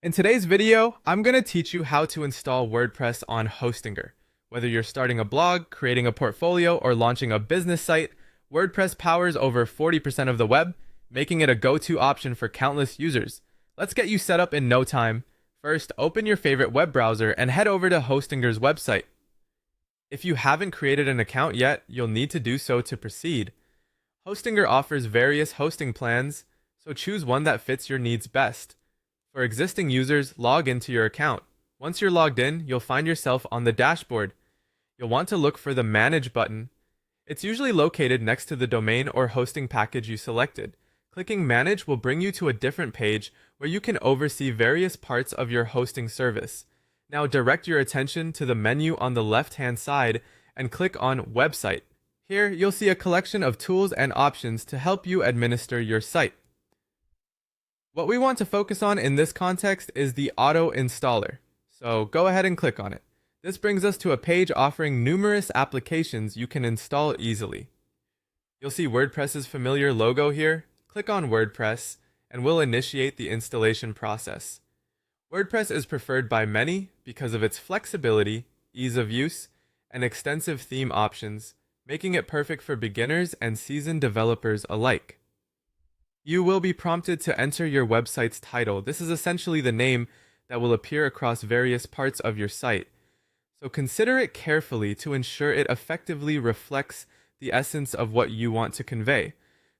In today's video, I'm going to teach you how to install WordPress on Hostinger. Whether you're starting a blog, creating a portfolio, or launching a business site, WordPress powers over 40% of the web, making it a go-to option for countless users. Let's get you set up in no time. First, open your favorite web browser and head over to Hostinger's website. If you haven't created an account yet, you'll need to do so to proceed. Hostinger offers various hosting plans, so choose one that fits your needs best. For existing users, log into your account. Once you're logged in, you'll find yourself on the dashboard. You'll want to look for the Manage button. It's usually located next to the domain or hosting package you selected. Clicking Manage will bring you to a different page where you can oversee various parts of your hosting service. Now direct your attention to the menu on the left-hand side and click on Website. Here, you'll see a collection of tools and options to help you administer your site. What we want to focus on in this context is the auto installer, so go ahead and click on it. This brings us to a page offering numerous applications you can install easily. You'll see WordPress's familiar logo here. Click on WordPress and we'll initiate the installation process. WordPress is preferred by many because of its flexibility, ease of use, and extensive theme options, making it perfect for beginners and seasoned developers alike. You will be prompted to enter your website's title. This is essentially the name that will appear across various parts of your site. So consider it carefully to ensure it effectively reflects the essence of what you want to convey.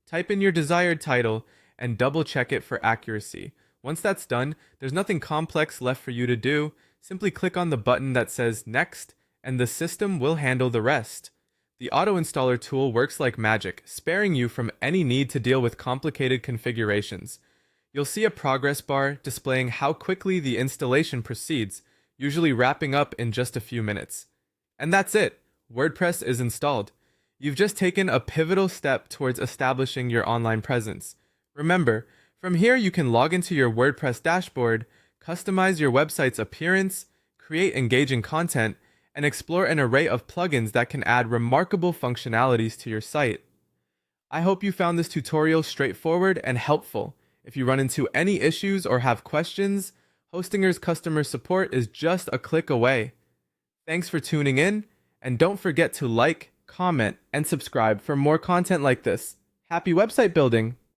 Type in your desired title and double check it for accuracy. Once that's done, there's nothing complex left for you to do. Simply click on the button that says Next, and the system will handle the rest. The auto installer tool works like magic, sparing you from any need to deal with complicated configurations. You'll see a progress bar displaying how quickly the installation proceeds, usually wrapping up in just a few minutes. And that's it. WordPress is installed. You've just taken a pivotal step towards establishing your online presence. Remember, from here you can log into your WordPress dashboard, customize your website's appearance, create engaging content, and explore an array of plugins that can add remarkable functionalities to your site. I hope you found this tutorial straightforward and helpful. If you run into any issues or have questions, Hostinger's customer support is just a click away. Thanks for tuning in, and don't forget to like, comment, and subscribe for more content like this. Happy website building!